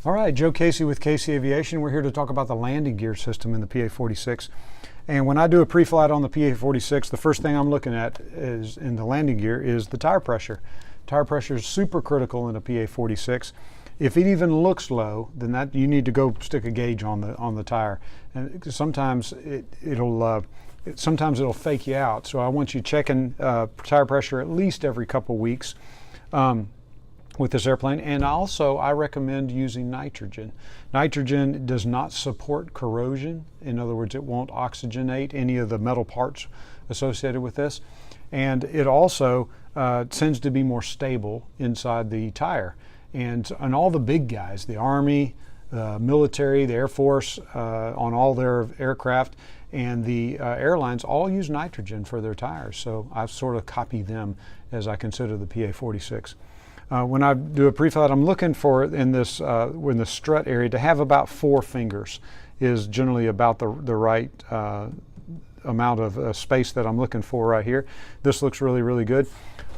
All right, Joe Casey with Casey Aviation. We're here to talk about the landing gear system in the PA46. And when I do a pre-flight on the PA46, the first thing I'm looking at is in the landing gear is the tire pressure. Tire pressure is super critical in a PA46. If it even looks low, then that you need to go stick a gauge on the tire. And sometimes it'll fake you out. So I want you checking tire pressure at least every couple weeks. With this airplane. And also I recommend using nitrogen. Nitrogen does not support corrosion. In other words, it won't oxygenate any of the metal parts associated with this. And it also tends to be more stable inside the tire. And all the big guys, the Army, the military, the Air Force, on all their aircraft, and the airlines all use nitrogen for their tires. So I've sort of copied them as I consider the PA46. When I do a pre-flight, I'm looking for in the strut area to have about 4 fingers is generally about the right amount of space that I'm looking for right here. This looks really, really good.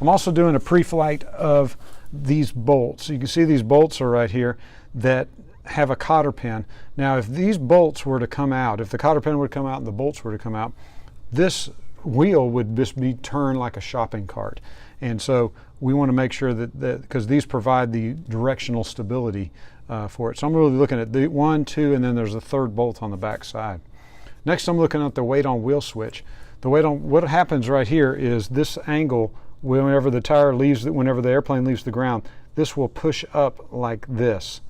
I'm also doing a pre-flight of these bolts. You can see these bolts are right here that have a cotter pin. Now, if these bolts were to come out, if the cotter pin would come out and the bolts were to come out, this wheel would just be turned like a shopping cart. And so we want to make sure that because these provide the directional stability for it. So I'm really looking at the 1, 2, and then there's a third bolt on the back side. Next, I'm looking at the weight on wheel switch. What happens right here is this angle, whenever the airplane leaves the ground, this will push up like this.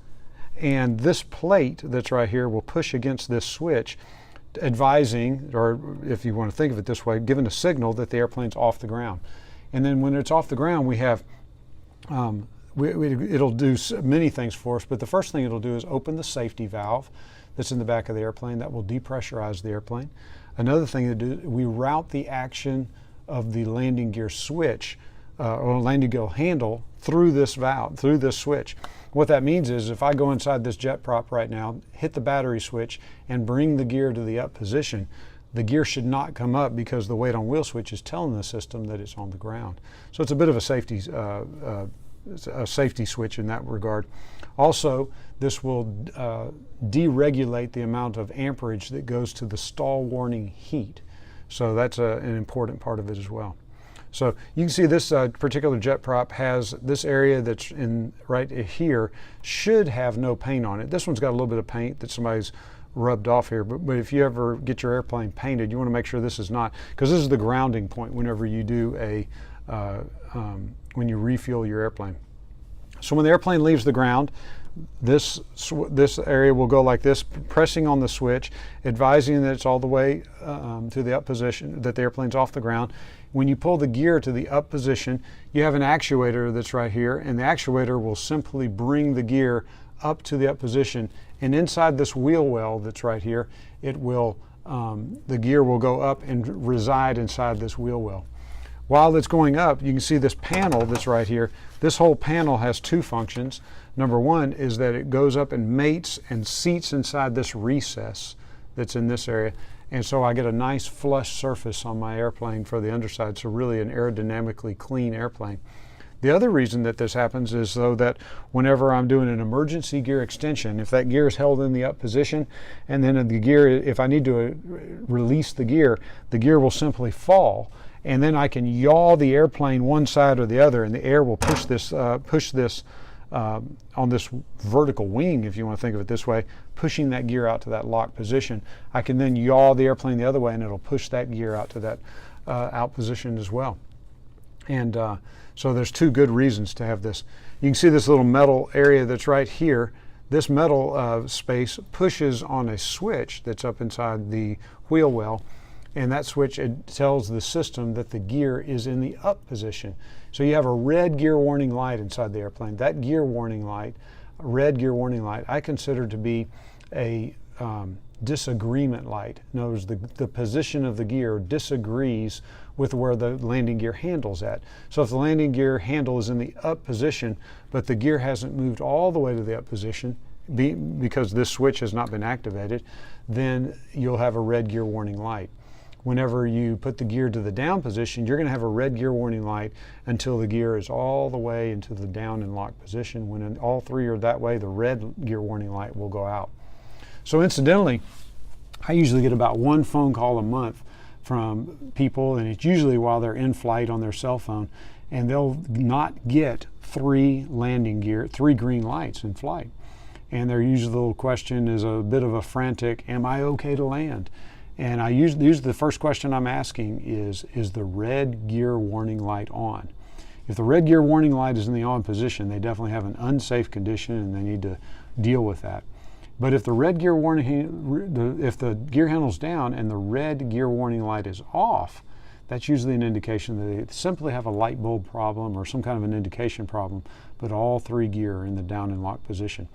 And this plate that's right here will push against this switch, advising, or if you want to think of it this way, giving a signal that the airplane's off the ground. And then when it's off the ground, we have, it'll do many things for us, but the first thing it'll do is open the safety valve that's in the back of the airplane. That will depressurize the airplane. Another thing to do, we route the action of the landing gear switch or landing gear handle through this valve, through this switch. What that means is if I go inside this jet prop right now, hit the battery switch and bring the gear to the up position, the gear should not come up because the weight on wheel switch is telling the system that it's on the ground. So it's a bit of a safety switch in that regard. Also, this will deregulate the amount of amperage that goes to the stall warning heat. So that's an important part of it as well. So you can see this particular jet prop has this area that's in right here should have no paint on it. This one's got a little bit of paint that somebody's rubbed off here, but if you ever get your airplane painted, you want to make sure this is not, because this is the grounding point whenever you do when you refuel your airplane. So when the airplane leaves the ground, this area will go like this, pressing on the switch, advising that it's all the way to the up position, that the airplane's off the ground. When you pull the gear to the up position, you have an actuator that's right here, and the actuator will simply bring the gear up to the up position, and inside this wheel well that's right here, it will the gear will go up and reside inside this wheel well. While it's going up, you can see this panel that's right here. This whole panel has 2 functions. Number 1 is that it goes up and mates and seats inside this recess that's in this area. And so I get a nice flush surface on my airplane for the underside, so really an aerodynamically clean airplane. The other reason that this happens is so that whenever I'm doing an emergency gear extension, if that gear is held in the up position, and then the gear, if I need to release the gear will simply fall, and then I can yaw the airplane one side or the other, and the air will push this on this vertical wing, if you want to think of it this way, pushing that gear out to that locked position. I can then yaw the airplane the other way, and it'll push that gear out to that out position as well. And so there's 2 good reasons to have this. You can see this little metal area that's right here. This metal space pushes on a switch that's up inside the wheel well, and that switch, it tells the system that the gear is in the up position. So you have a red gear warning light inside the airplane. That gear warning light, red gear warning light, I consider to be a disagreement light. In other words, the position of the gear disagrees with where the landing gear handle's at. So if the landing gear handle is in the up position, but the gear hasn't moved all the way to the up position because this switch has not been activated, then you'll have a red gear warning light. whenever you put the gear to the down position, you're going to have a red gear warning light until the gear is all the way into the down and lock position. When all three are that way, the red gear warning light will go out. So incidentally, I usually get about one phone call a month from people, and it's usually while they're in flight on their cell phone, and they'll not get three green lights in flight. And their usual little question is a bit of a frantic, am I okay to land? And I usually the first question I'm asking is the red gear warning light on? If the red gear warning light is in the on position, they definitely have an unsafe condition and they need to deal with that. But if the red gear if the gear handle's down and the red gear warning light is off, that's usually an indication that they simply have a light bulb problem or some kind of an indication problem, but all three gear are in the down and lock position.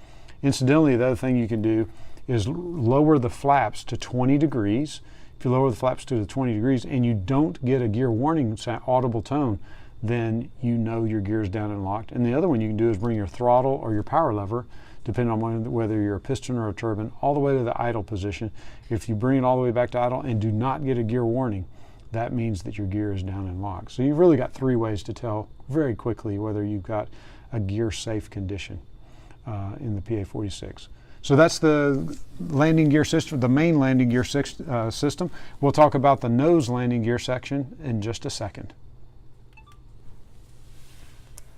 Incidentally, the other thing you can do is lower the flaps to 20 degrees. If you lower the flaps to 20 degrees and you don't get a gear warning audible tone, then you know your gear is down and locked. And the other one you can do is bring your throttle or your power lever, depending on whether you're a piston or a turbine, all the way to the idle position. If you bring it all the way back to idle and do not get a gear warning, that means that your gear is down and locked. So you've really got three ways to tell very quickly whether you've got a gear safe condition in the PA46. So that's the landing gear system, the main landing gear system. We'll talk about the nose landing gear section in just a second.